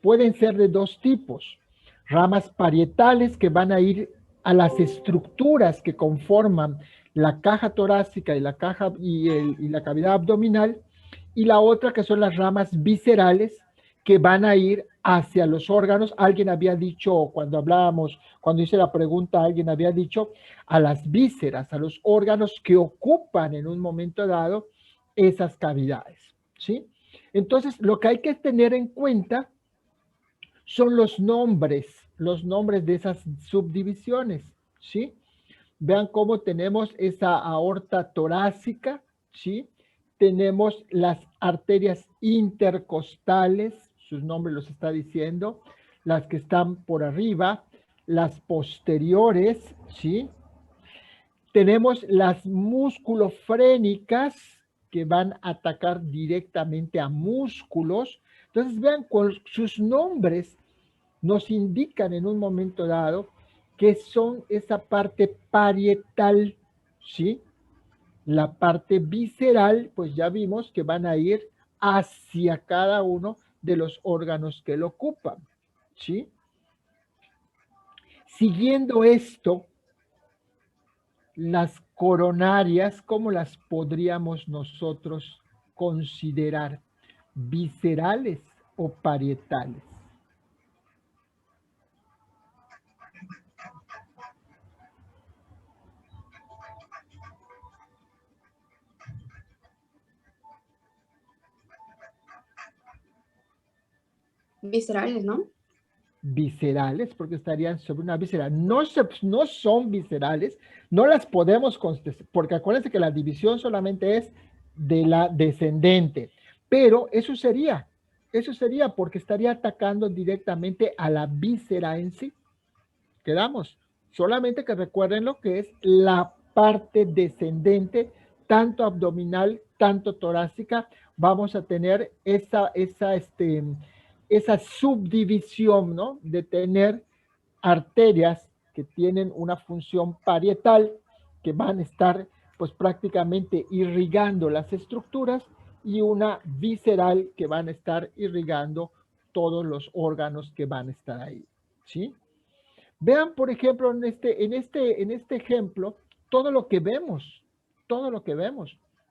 pueden ser de dos tipos. Ramas parietales que van a ir a las estructuras que conforman la caja torácica y la cavidad abdominal, y la otra que son las ramas viscerales que van a ir hacia los órganos. Alguien había dicho, cuando hice la pregunta, alguien había dicho a las vísceras, a los órganos que ocupan en un momento dado esas cavidades, ¿sí? Entonces, lo que hay que tener en cuenta son los nombres de esas subdivisiones, ¿sí? Vean cómo tenemos esa aorta torácica, ¿sí? Tenemos las arterias intercostales, sus nombres los está diciendo, las que están por arriba, las posteriores, ¿sí? Tenemos las musculofrénicas que van a atacar directamente a músculos. Entonces vean, con sus nombres nos indican en un momento dado que son esa parte parietal, ¿sí? La parte visceral, pues ya vimos que van a ir hacia cada uno de los órganos que lo ocupan, ¿sí? Siguiendo esto, las coronarias, ¿cómo las podríamos nosotros considerar? ¿Viscerales o parietales? Viscerales, ¿no? Viscerales, porque estarían sobre una víscera. No son viscerales, no las podemos contestar, porque acuérdense que la división solamente es de la descendente, pero eso sería porque estaría atacando directamente a la víscera en sí. Quedamos. Solamente que recuerden lo que es la parte descendente, tanto abdominal, tanto torácica. Vamos a tener esa subdivisión, ¿no? De tener arterias que tienen una función parietal, que van a estar pues prácticamente irrigando las estructuras, y una visceral que van a estar irrigando todos los órganos que van a estar ahí, ¿sí? Vean, por ejemplo, en este ejemplo, todo lo que vemos,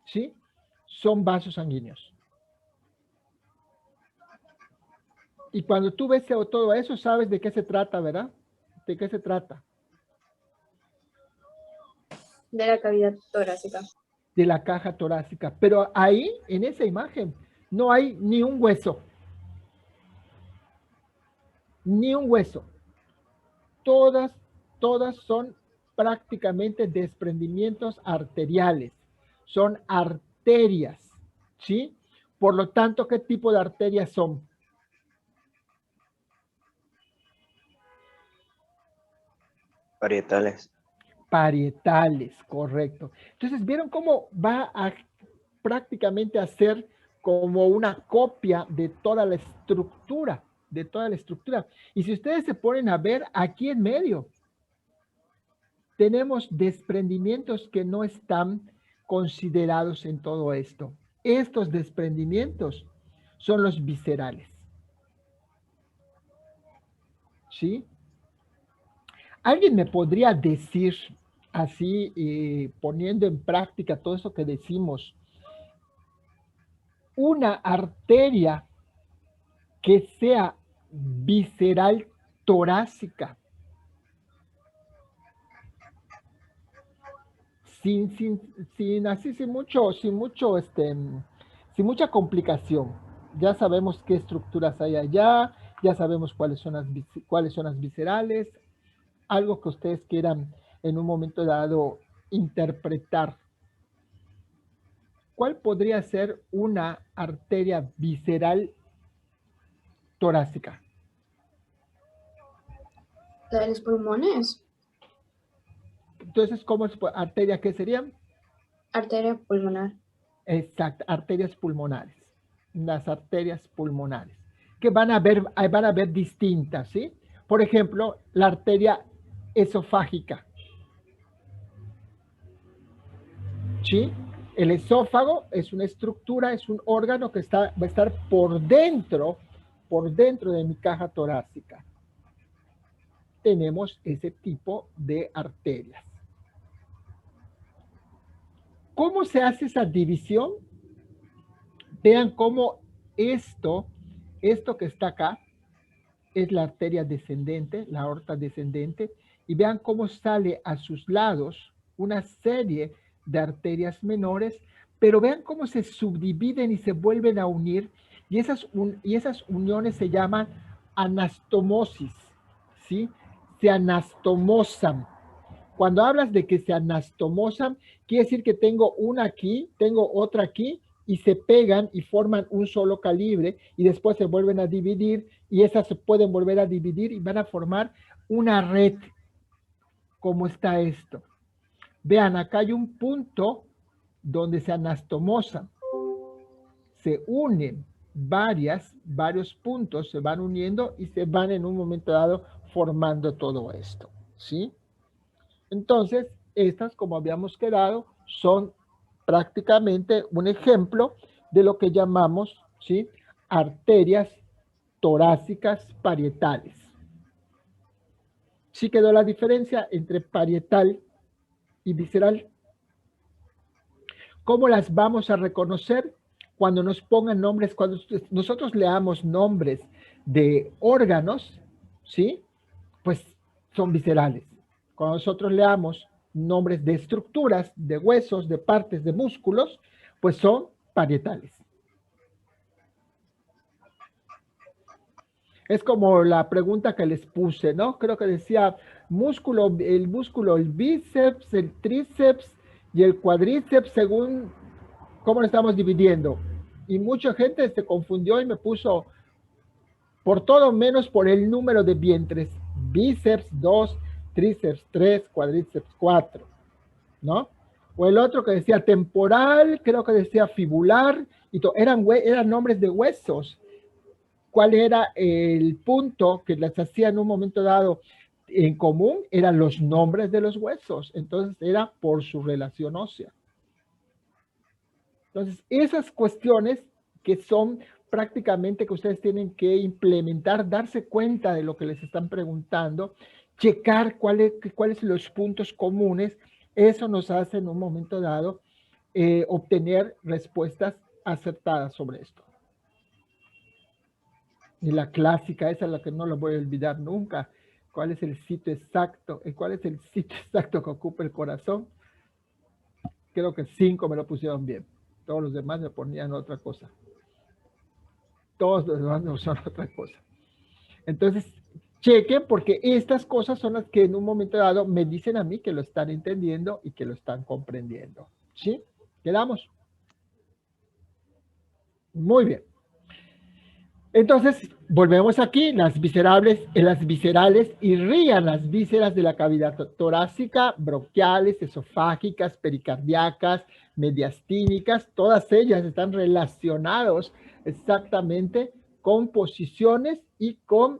¿sí? Son vasos sanguíneos. Y cuando tú ves todo eso, sabes de qué se trata, ¿verdad? ¿De qué se trata? De la cavidad torácica. De la caja torácica. Pero ahí, en esa imagen, no hay ni un hueso. Ni un hueso. Todas son prácticamente desprendimientos arteriales. Son arterias, ¿sí? Por lo tanto, ¿qué tipo de arterias son? Parietales. Parietales, correcto. Entonces, ¿vieron cómo va a prácticamente hacer como una copia de toda la estructura? De toda la estructura. Y si ustedes se ponen a ver aquí en medio, tenemos desprendimientos que no están considerados en todo esto. Estos desprendimientos son los viscerales. ¿Sí? ¿Alguien me podría decir, así, poniendo en práctica todo eso que decimos, una arteria que sea visceral torácica, sin mucha complicación? Ya sabemos qué estructuras hay allá, ya sabemos cuáles son las viscerales, algo que ustedes quieran en un momento dado interpretar. ¿Cuál podría ser una arteria visceral torácica? La de los pulmones. Entonces, ¿cómo es arteria? ¿Qué serían? Arteria pulmonar. Exacto, arterias pulmonares. Las arterias pulmonares, que van a ver distintas, ¿sí? Por ejemplo, la arteria esofágica, ¿sí? El esófago es una estructura, es un órgano que va a estar por dentro por dentro de mi caja torácica, tenemos ese tipo de arterias. ¿Cómo se hace esa división? Vean cómo esto que está acá, es la arteria descendente, la aorta descendente, y vean cómo sale a sus lados una serie de arterias menores, pero vean cómo se subdividen y se vuelven a unir, y esas uniones se llaman anastomosis, ¿sí? Se anastomosan. Cuando hablas de que se anastomosan, quiere decir que tengo una aquí, tengo otra aquí, y se pegan y forman un solo calibre y después se vuelven a dividir y esas se pueden volver a dividir y van a formar una red. ¿Cómo está esto? Vean, acá hay un punto donde se anastomosan. Se unen varios puntos, se van uniendo y se van en un momento dado formando todo esto, ¿sí? Entonces, estas, como habíamos quedado, son prácticamente un ejemplo de lo que llamamos, ¿sí?, arterias torácicas parietales. ¿Sí quedó la diferencia entre parietal y visceral? ¿Cómo las vamos a reconocer? Cuando nos pongan nombres, cuando nosotros leamos nombres de órganos, ¿sí?, pues son viscerales. Cuando nosotros leamos nombres de estructuras, de huesos, de partes, de músculos, pues son parietales. Es como la pregunta que les puse, ¿no? Creo que decía músculo, el bíceps, el tríceps y el cuádriceps según cómo lo estamos dividiendo. Y mucha gente se confundió y me puso por todo menos por el número de vientres. Bíceps 2, tríceps 3, cuádriceps 4, ¿no? O el otro que decía temporal, creo que decía fibular, y eran nombres de huesos. ¿Cuál era el punto que les hacía en un momento dado en común? Eran los nombres de los huesos. Entonces era por su relación ósea. Entonces, esas cuestiones que son prácticamente que ustedes tienen que implementar, darse cuenta de lo que les están preguntando, checar cuáles son los puntos comunes, eso nos hace en un momento dado obtener respuestas acertadas sobre esto. Y la clásica, esa es la que no la voy a olvidar nunca. ¿Cuál es el sitio exacto? ¿Cuál es el sitio exacto que ocupa el corazón? Creo que 5 me lo pusieron bien. Todos los demás me ponían otra cosa. Todos los demás me usaron otra cosa. Entonces, chequen porque estas cosas son las que en un momento dado me dicen a mí que lo están entendiendo y que lo están comprendiendo. ¿Sí? ¿Quedamos? Muy bien. Entonces, volvemos aquí, las viscerales irrían las vísceras de la cavidad torácica, bronquiales, esofágicas, pericardíacas, mediastínicas, todas ellas están relacionadas exactamente con posiciones y con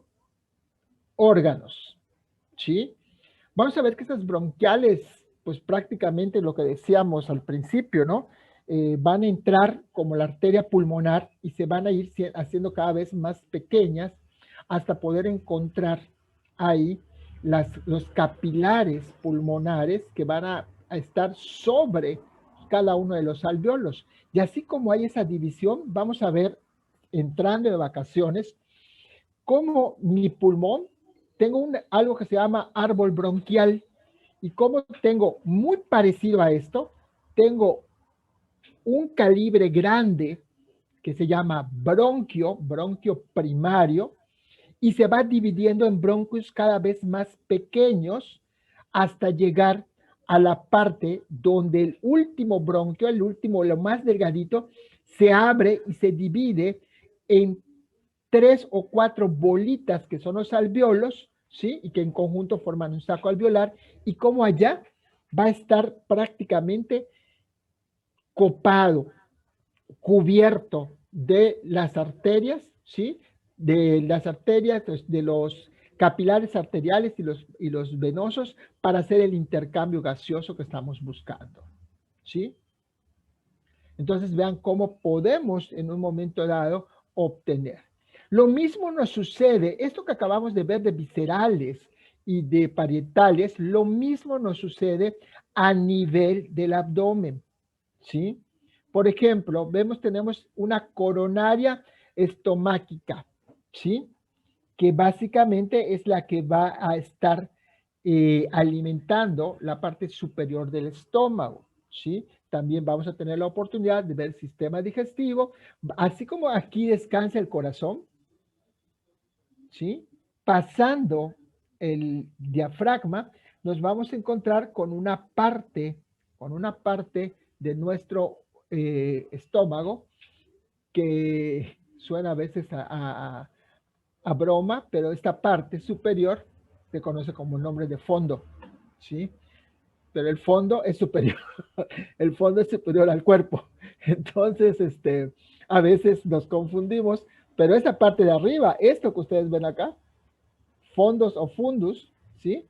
órganos, ¿sí? Vamos a ver que esas bronquiales, pues prácticamente lo que decíamos al principio, ¿no? Van a entrar como la arteria pulmonar y se van a ir haciendo cada vez más pequeñas hasta poder encontrar ahí los capilares pulmonares que van a estar sobre cada uno de los alvéolos. Y así como hay esa división, vamos a ver, entrando de vacaciones, cómo mi pulmón, tengo algo que se llama árbol bronquial, y como tengo muy parecido a esto, tengo un calibre grande que se llama bronquio primario, y se va dividiendo en bronquios cada vez más pequeños hasta llegar a la parte donde el último bronquio, lo más delgadito, se abre y se divide en 3 o 4 bolitas que son los alvéolos, ¿sí? Y que en conjunto forman un saco alveolar, y como allá va a estar prácticamente copado, cubierto de las arterias, ¿sí? De las arterias, de los capilares arteriales y los venosos para hacer el intercambio gaseoso que estamos buscando, ¿sí? Entonces vean cómo podemos en un momento dado obtener. Lo mismo nos sucede, esto que acabamos de ver de viscerales y de parietales, lo mismo nos sucede a nivel del abdomen, ¿sí? Por ejemplo, tenemos una coronaria estomáquica, ¿sí? Que básicamente es la que va a estar alimentando la parte superior del estómago, ¿sí? También vamos a tener la oportunidad de ver el sistema digestivo, así como aquí descansa el corazón, ¿sí? Pasando el diafragma, nos vamos a encontrar con una parte de nuestro estómago que suena a veces a broma, pero esta parte superior se conoce como el nombre de fondo, ¿sí? Pero el fondo es superior, el fondo es superior al cuerpo. Entonces, a veces nos confundimos, pero esa parte de arriba, esto que ustedes ven acá, fondos o fundus, ¿sí?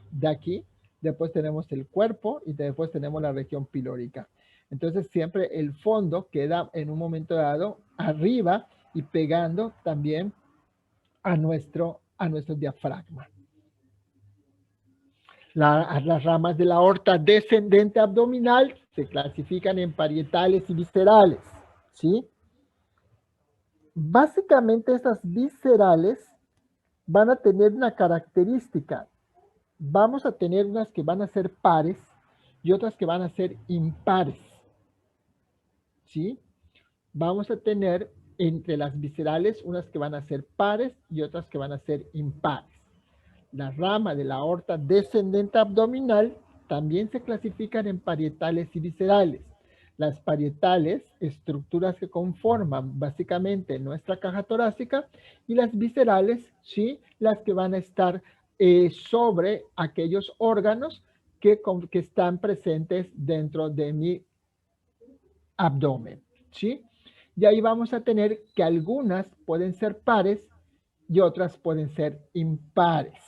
De aquí, después tenemos el cuerpo y después tenemos la región pilórica. Entonces siempre el fondo queda en un momento dado arriba y pegando también a nuestro diafragma. Las ramas de la aorta descendente abdominal se clasifican en parietales y viscerales, ¿sí? Básicamente estas viscerales van a tener una característica. Vamos a tener unas que van a ser pares y otras que van a ser impares, ¿sí? Vamos a tener entre las viscerales unas que van a ser pares y otras que van a ser impares. La rama de la aorta descendente abdominal también se clasifican en parietales y viscerales. Las parietales, estructuras que conforman básicamente nuestra caja torácica, y las viscerales, sí, las que van a estar sobre aquellos órganos que están presentes dentro de mi abdomen, ¿sí? Y ahí vamos a tener que algunas pueden ser pares y otras pueden ser impares.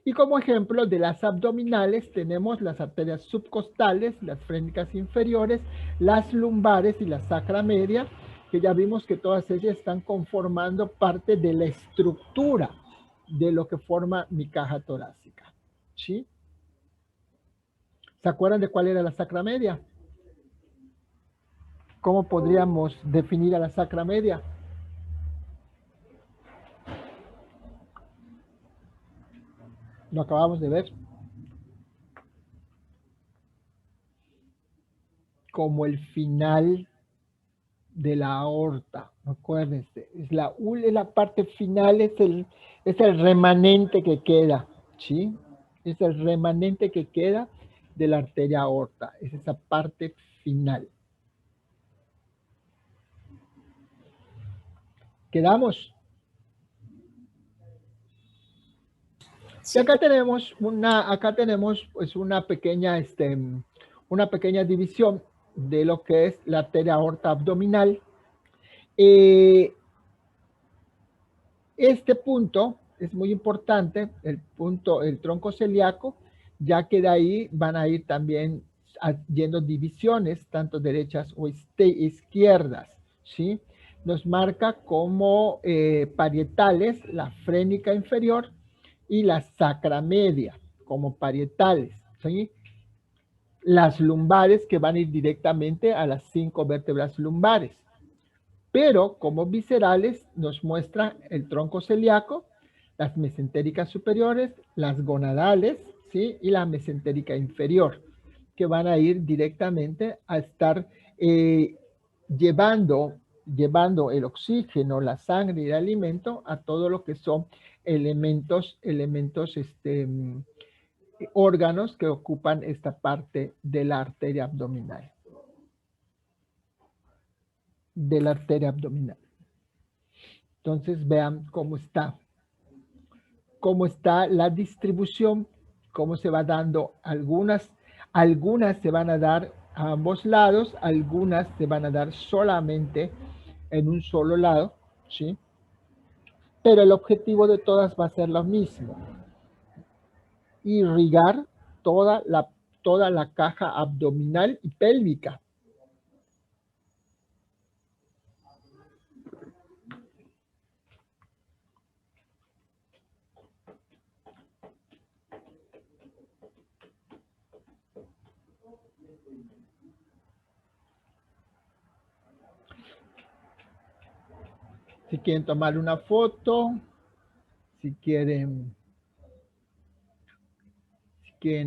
Y como ejemplo de las abdominales tenemos las arterias subcostales, las frénicas inferiores, las lumbares y la sacra media, que ya vimos que todas ellas están conformando parte de la estructura de lo que forma mi caja torácica, ¿sí? ¿Se acuerdan de cuál era la sacra media? ¿Cómo podríamos definir a la sacra media? Lo acabamos de ver. Como el final de la aorta, acuérdense, es la parte final, es el remanente que queda, ¿sí? Es el remanente que queda de la arteria aorta, es esa parte final. ¿Quedamos? Sí. Y acá tenemos pues una pequeña división de lo que es la arteria aorta abdominal. Este punto es muy importante, el tronco celíaco, ya que de ahí van a ir también yendo divisiones, tanto derechas o izquierdas, ¿sí? Nos marca como parietales la frénica inferior y la sacra media como parietales, ¿sí? Las lumbares que van a ir directamente a las 5 vértebras lumbares. Pero como viscerales nos muestra el tronco celíaco, las mesentéricas superiores, las gonadales, ¿sí? Y la mesentérica inferior, que van a ir directamente a estar llevando el oxígeno, la sangre y el alimento a todo lo que son órganos que ocupan esta parte de la arteria abdominal. Entonces vean cómo está la distribución, cómo se va dando. Algunas se van a dar a ambos lados, algunas se van a dar solamente en un solo lado, ¿sí? Pero el objetivo de todas va a ser lo mismo: irrigar toda la caja abdominal y pélvica. Si quieren tomar una foto, si quieren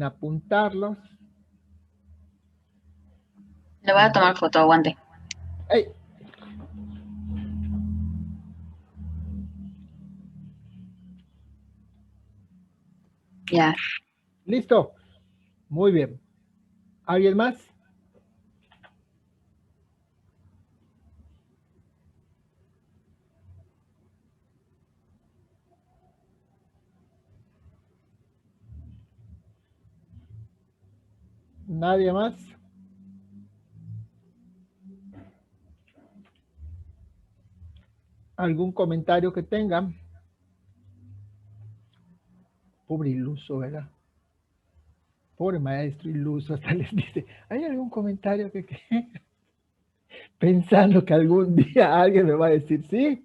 apuntarlos. Le voy a tomar foto, aguante. ¡Ey! Ya. Listo. Muy bien. ¿Alguien más? ¿Nadie más? ¿Algún comentario que tengan? Pobre iluso, ¿verdad? Pobre maestro iluso, hasta les dice, ¿hay algún comentario que pensando que algún día alguien me va a decir sí?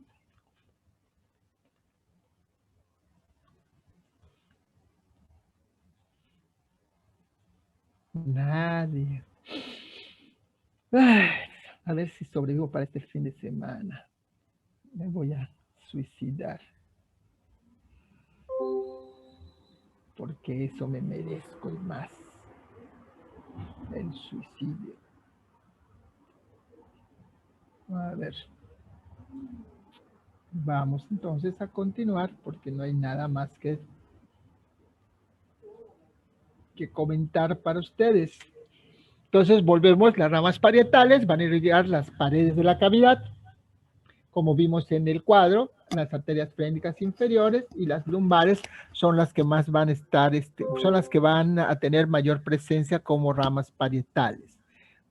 Nadie. Ay, a ver si sobrevivo para este fin de semana. Me voy a suicidar. Porque eso me merezco y más. El suicidio. A ver. Vamos entonces a continuar porque no hay nada más que comentar para ustedes. Entonces volvemos, las ramas parietales van a irrigar las paredes de la cavidad, como vimos en el cuadro. Las arterias frénicas inferiores y las lumbares son las que más van a estar, son las que van a tener mayor presencia como ramas parietales.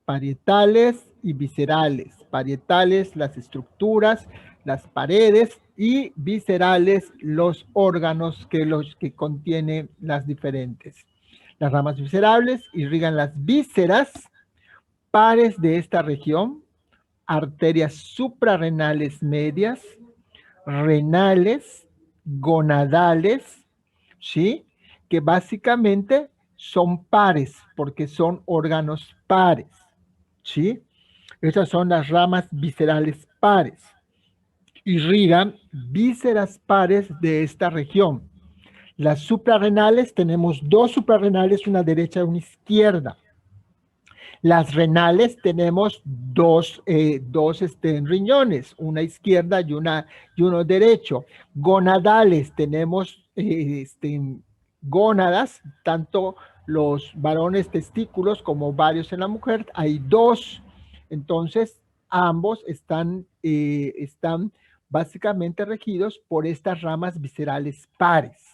Parietales y viscerales. Parietales, las estructuras, las paredes, y viscerales, los órganos que contienen las diferentes. Las ramas viscerales irrigan las vísceras, pares de esta región, arterias suprarrenales medias, renales, gonadales, ¿sí? Que básicamente son pares, porque son órganos pares, ¿sí? Esas son las ramas viscerales pares. Irrigan vísceras pares de esta región. Las suprarrenales, tenemos dos suprarrenales, una derecha y una izquierda. Las renales tenemos dos riñones, una izquierda y uno derecho. Gonadales tenemos gónadas, tanto los varones testículos como varios en la mujer, hay dos. Entonces, ambos están básicamente regidos por estas ramas viscerales pares.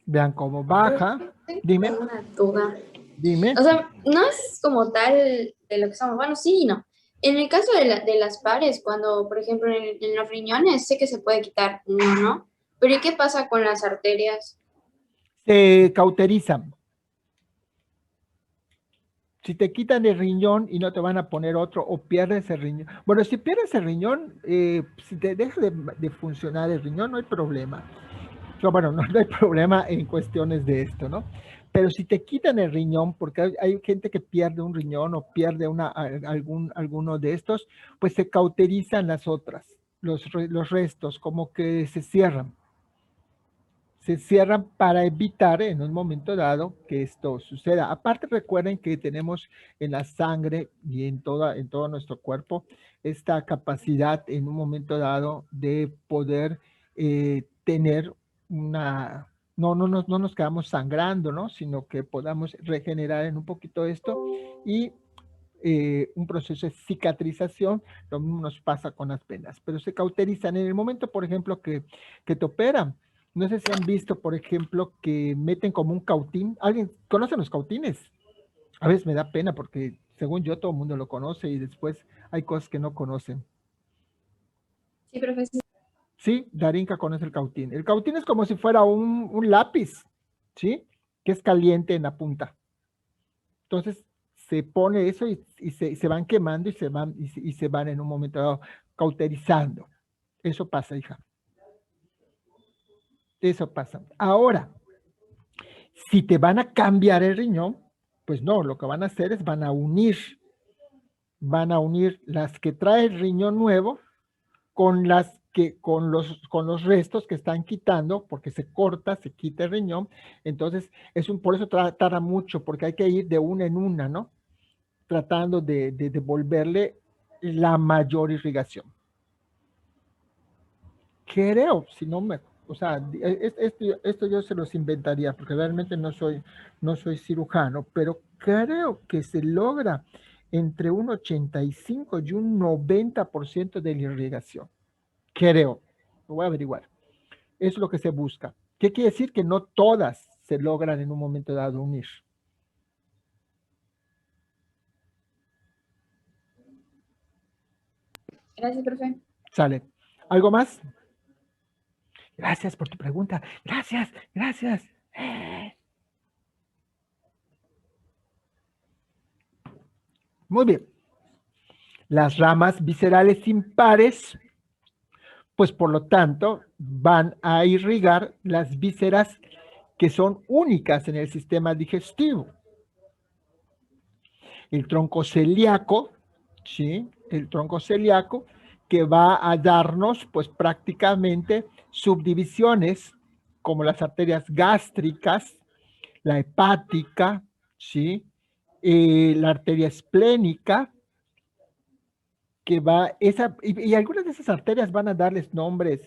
Vean cómo baja. Dime. Una duda. Dime. O sea, no es como tal de lo que estamos hablando, sí y no. En el caso de las pares, cuando, por ejemplo, en los riñones, sé que se puede quitar uno, ¿no? Pero ¿y qué pasa con las arterias? Se cauterizan. Si te quitan el riñón y no te van a poner otro, o pierdes el riñón. Bueno, si pierdes el riñón, si te deja de funcionar el riñón, no hay problema. Bueno, no hay problema en cuestiones de esto, ¿no? Pero si te quitan el riñón, porque hay gente que pierde un riñón o pierde alguno de estos, pues se cauterizan las otras, los restos, como que se cierran. Se cierran para evitar en un momento dado que esto suceda. Aparte, recuerden que tenemos en la sangre y en todo nuestro cuerpo esta capacidad en un momento dado de poder tener no nos quedamos sangrando, ¿no? Sino que podamos regenerar en un poquito esto y un proceso de cicatrización. Lo mismo nos pasa con las venas, pero se cauterizan en el momento, por ejemplo, que te operan. No sé si han visto, por ejemplo, que meten como un cautín. ¿Alguien conoce los cautines? A veces me da pena porque, según yo, todo el mundo lo conoce y después hay cosas que no conocen. Sí, profesor. Sí, Darinka conoce el cautín. El cautín es como si fuera un lápiz, ¿sí? Que es caliente en la punta. Entonces, se pone eso y se van quemando y se van en un momento dado cauterizando. Eso pasa, hija. Eso pasa. Ahora, Si te van a cambiar el riñón, pues no, lo que van a hacer es van a unir las que trae el riñón nuevo con los restos que están quitando, porque se corta, se quita el riñón. Entonces, por eso tarda mucho, porque hay que ir de una en una, ¿no? Tratando de devolverle la mayor irrigación. Creo, si no me, o sea, esto yo se los inventaría, porque realmente no soy cirujano, pero creo que se logra entre un 85 y un 90% de la irrigación. Creo, lo voy a averiguar. Eso es lo que se busca. ¿Qué quiere decir? Que no todas se logran en un momento dado unir. Gracias, profe. Sale. ¿Algo más? Gracias por tu pregunta. Gracias, gracias. Muy bien. Las ramas viscerales impares, pues por lo tanto, van a irrigar las vísceras que son únicas en el sistema digestivo. El tronco celíaco, ¿sí? El tronco celíaco que va a darnos, pues prácticamente subdivisiones como las arterias gástricas, la hepática, ¿sí? La arteria esplénica, que va, y algunas de esas arterias van a darles nombres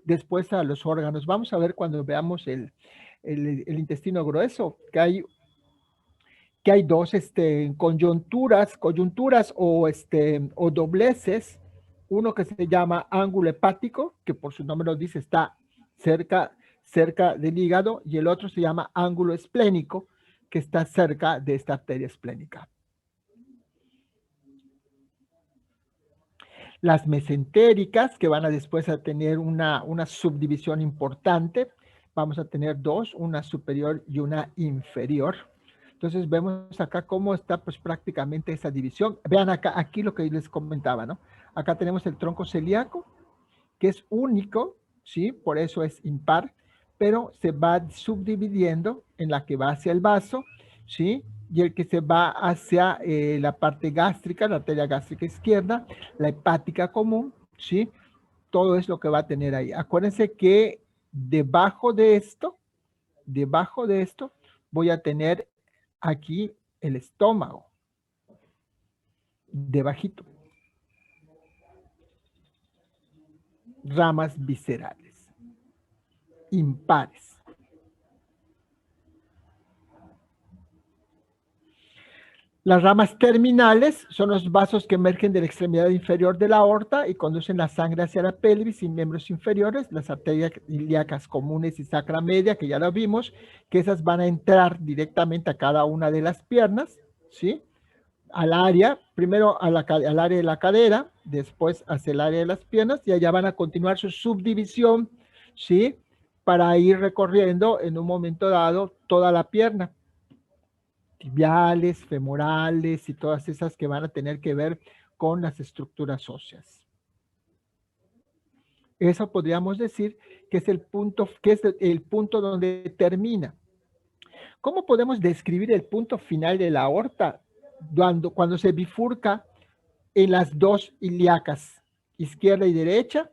después a los órganos. Vamos a ver cuando veamos el intestino grueso, que hay dos coyunturas o dobleces, uno que se llama ángulo hepático, que por su nombre lo dice, está cerca del hígado, y el otro se llama ángulo esplénico, que está cerca de esta arteria esplénica. Las mesentéricas, que van a después a tener una subdivisión importante, vamos a tener dos, una superior y una inferior. Entonces vemos acá cómo está pues prácticamente esa división. Vean acá, aquí lo que les comentaba, ¿no? Acá tenemos el tronco celíaco, que es único, ¿sí? Por eso es impar, pero se va subdividiendo en la que va hacia el vaso, ¿sí? Y el que se va hacia la parte gástrica, la arteria gástrica izquierda, la hepática común, ¿sí? Todo es lo que va a tener ahí. Acuérdense que debajo de esto, voy a tener aquí el estómago, debajito. Ramas viscerales, impares. Las ramas terminales son los vasos que emergen de la extremidad inferior de la aorta y conducen la sangre hacia la pelvis y miembros inferiores, las arterias ilíacas comunes y sacra media, que ya lo vimos, que esas van a entrar directamente a cada una de las piernas, ¿sí? Al área, primero al área de la cadera, después hacia el área de las piernas, y allá van a continuar su subdivisión, ¿sí? Para ir recorriendo en un momento dado toda la pierna. Tibiales, femorales y todas esas que van a tener que ver con las estructuras óseas. Eso podríamos decir que es el punto donde termina. ¿Cómo podemos describir el punto final de la aorta? Cuando se bifurca en las dos ilíacas, izquierda y derecha,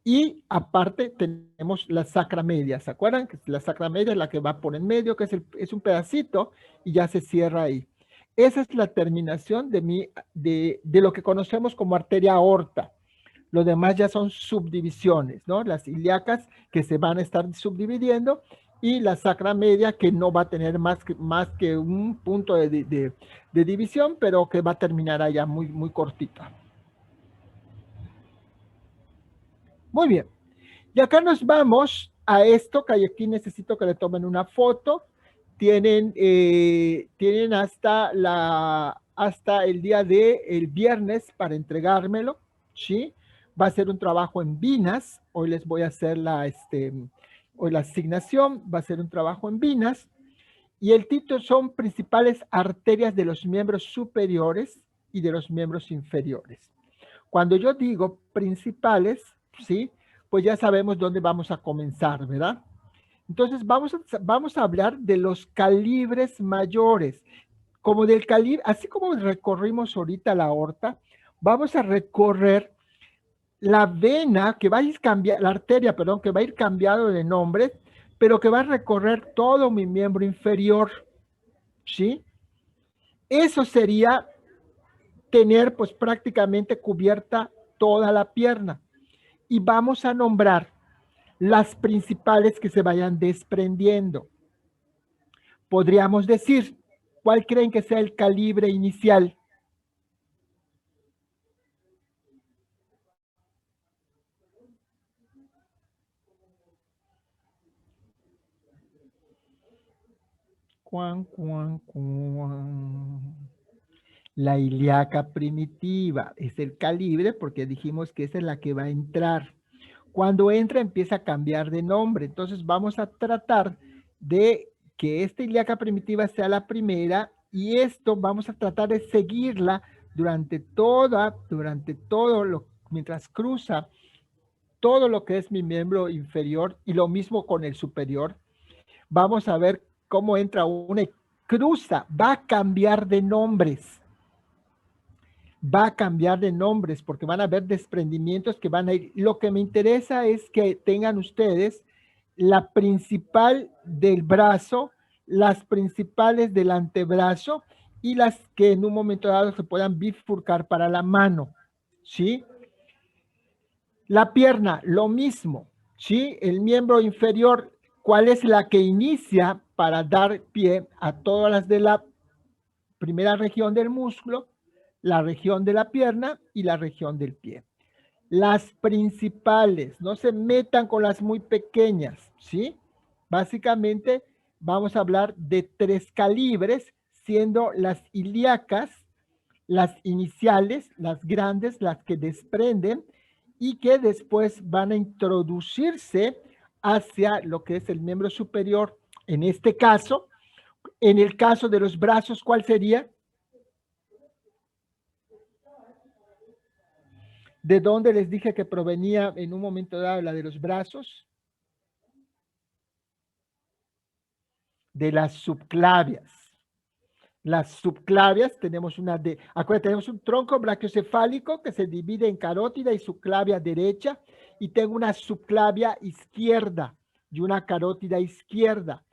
y aparte tenemos la sacra media. ¿Se acuerdan? Que la sacra media es la que va por en medio, que es un pedacito y ya se cierra ahí. Esa es la terminación de lo que conocemos como arteria aorta. Lo demás ya son subdivisiones, ¿no? Las ilíacas que se van a estar subdividiendo y la sacra media que no va a tener más que un punto de división, pero que va a terminar allá muy, muy cortita. Muy bien. Y acá nos vamos a esto, que aquí necesito que le tomen una foto. Tienen hasta el día del viernes para entregármelo, ¿sí? Va a ser un trabajo en Vinas. Hoy les voy a hacer hoy la asignación. Va a ser un trabajo en Vinas. Y el título son principales arterias de los miembros superiores y de los miembros inferiores. Cuando yo digo principales, ¿sí? Pues ya sabemos dónde vamos a comenzar, ¿verdad? Entonces vamos a hablar de los calibres mayores. Como del calibre, así como recorrimos ahorita la aorta, vamos a recorrer la vena que va a ir cambiando, la arteria, perdón, que va a ir cambiando de nombre, pero que va a recorrer todo mi miembro inferior, ¿sí? Eso sería tener pues prácticamente cubierta toda la pierna. Y vamos a nombrar las principales que se vayan desprendiendo. Podríamos decir, ¿cuál creen que sea el calibre inicial? Cuan, cuan, cuan. La ilíaca primitiva es el calibre porque dijimos que esa es la que va a entrar. Cuando entra empieza a cambiar de nombre. Entonces vamos a tratar de que esta ilíaca primitiva sea la primera y esto vamos a tratar de seguirla mientras cruza todo lo que es mi miembro inferior y lo mismo con el superior. Vamos a ver cómo entra una y cruza, va a cambiar de nombres. Va a cambiar de nombres porque van a haber desprendimientos que van a ir. Lo que me interesa es que tengan ustedes la principal del brazo, las principales del antebrazo y las que en un momento dado se puedan bifurcar para la mano, ¿sí? La pierna, lo mismo, ¿sí? El miembro inferior, ¿cuál es la que inicia para dar pie a todas las de la primera región del músculo, la región de la pierna y la región del pie? Las principales, no se metan con las muy pequeñas, ¿sí? Básicamente vamos a hablar de 3 calibres, siendo las ilíacas, las iniciales, las grandes, las que desprenden y que después van a introducirse hacia lo que es el miembro superior. En este caso, en el caso de los brazos, ¿cuál sería? ¿De dónde les dije que provenía en un momento dado la de los brazos? De las subclavias. Las subclavias tenemos acuérdense, tenemos un tronco brachiocefálico que se divide en carótida y subclavia derecha y tengo una subclavia izquierda y una carótida izquierda.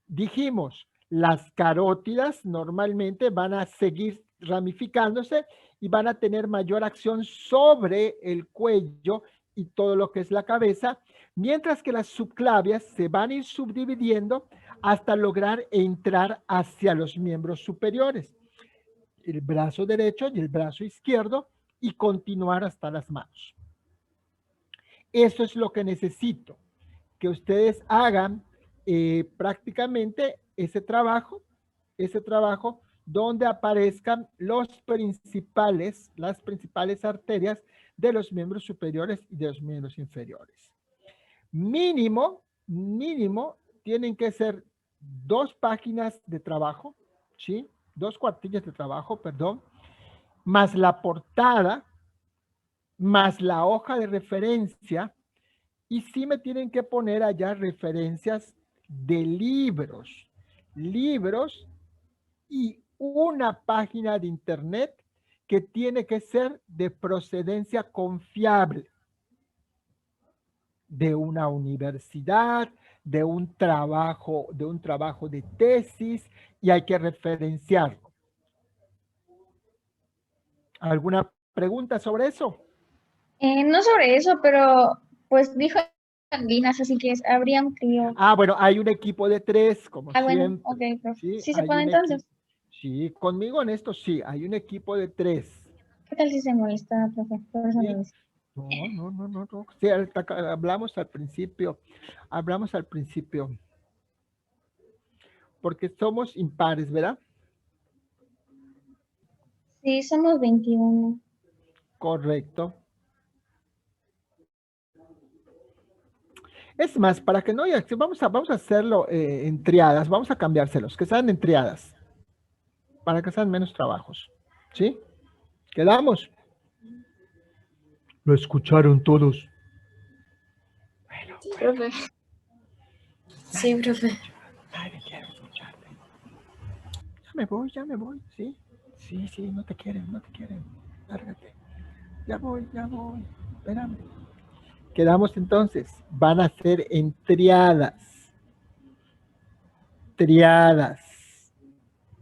Dijimos, las carótidas normalmente van a seguir ramificándose y van a tener mayor acción sobre el cuello y todo lo que es la cabeza, mientras que las subclavias se van a ir subdividiendo hasta lograr entrar hacia los miembros superiores, el brazo derecho y el brazo izquierdo, y continuar hasta las manos. Eso es lo que necesito, que ustedes hagan prácticamente ese trabajo donde aparezcan las principales arterias de los miembros superiores y de los miembros inferiores. Mínimo, tienen que ser 2 páginas de trabajo, ¿sí? 2 cuartillas de trabajo, perdón, más la portada, más la hoja de referencia, y sí me tienen que poner allá referencias de libros y una página de internet que tiene que ser de procedencia confiable, de una universidad, de un trabajo de tesis, y hay que referenciarlo. ¿Alguna pregunta sobre eso? No sobre eso, pero pues dijo anguinas, así que habría un trío. Ah, bueno, hay un equipo de 3, como Bueno, siempre. ok, profe. ¿Sí se hay puede un entonces? Sí, conmigo en esto sí, hay un equipo de 3. ¿Qué tal si se molesta, profe? Por eso le dice. No. Sí, hablamos al principio, porque somos impares, ¿verdad? Sí, somos 21. Correcto. Es más, para que no haya, vamos a hacerlo en triadas, vamos a cambiárselos, que sean en triadas, para que sean menos trabajos, ¿sí? ¿Quedamos? Lo escucharon todos. Sí, profe. Sí, profe. Nadie quiere escucharte. Ya me voy, ¿sí? Sí, sí, no te quieren. Lárgate. Ya voy. Espérame. Quedamos entonces. Van a ser en triadas.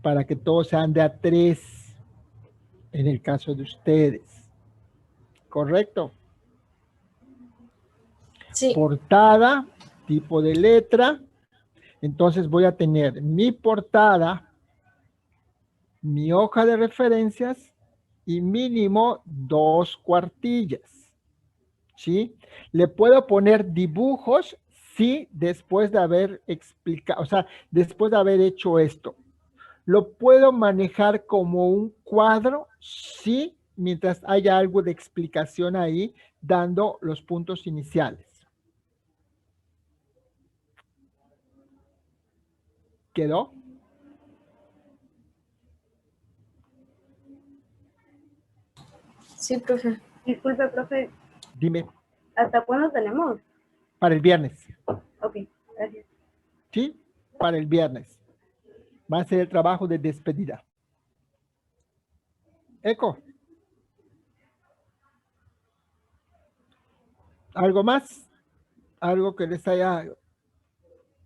Para que todos sean de A3 en el caso de ustedes. ¿Correcto? Sí. Portada, tipo de letra. Entonces voy a tener mi portada, mi hoja de referencias y mínimo 2 cuartillas. ¿Sí? Le puedo poner dibujos, sí, después de haber explicado, o sea, después de haber hecho esto. Lo puedo manejar como un cuadro, sí, mientras haya algo de explicación ahí, dando los puntos iniciales. ¿Quedó? Sí, profe. Disculpe, profe, Dime, ¿hasta cuándo tenemos? para el viernes. Ok, gracias. ¿Sí? Para el viernes. Va a ser el trabajo de despedida. Eco. ¿Algo más? ¿Algo que les haya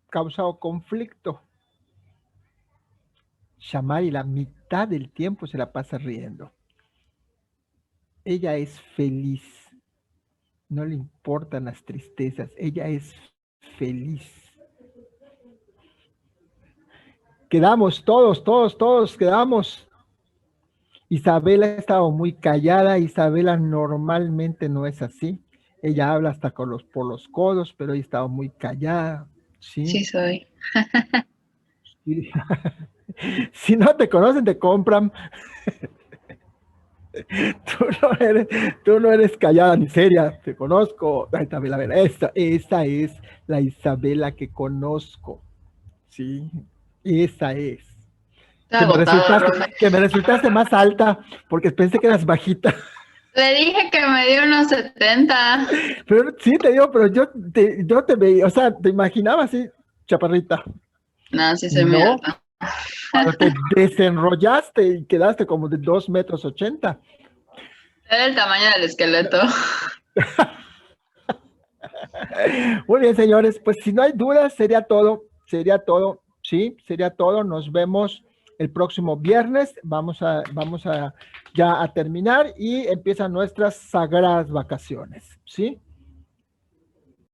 causado conflicto? Shamari la mitad del tiempo se la pasa riendo. Ella es feliz. No le importan las tristezas. Ella es feliz. Quedamos todos quedamos. Isabela ha estado muy callada. Isabela normalmente no es así. Ella habla hasta por los codos, pero ella ha estado muy callada. Sí. Sí soy. Sí. Si no te conocen, te compran. Tú no eres callada ni seria, te conozco. Ay, Isabela, a ver, esa es la Isabela que conozco. Sí, esa es. Estoy agotado, profe. Que me resultaste más alta porque pensé que eras bajita. Le dije que me dio unos 70. Pero sí te digo, pero yo te veía, o sea, te imaginaba así, chaparrita. No, sí soy muy No, alta. cuando te desenrollaste y quedaste como de 2,80 m. Era el tamaño del esqueleto. Muy bien, señores, pues si no hay dudas, sería todo, sí, sería todo. Nos vemos el próximo viernes. Vamos a ya a terminar y empiezan nuestras sagradas vacaciones, ¿sí?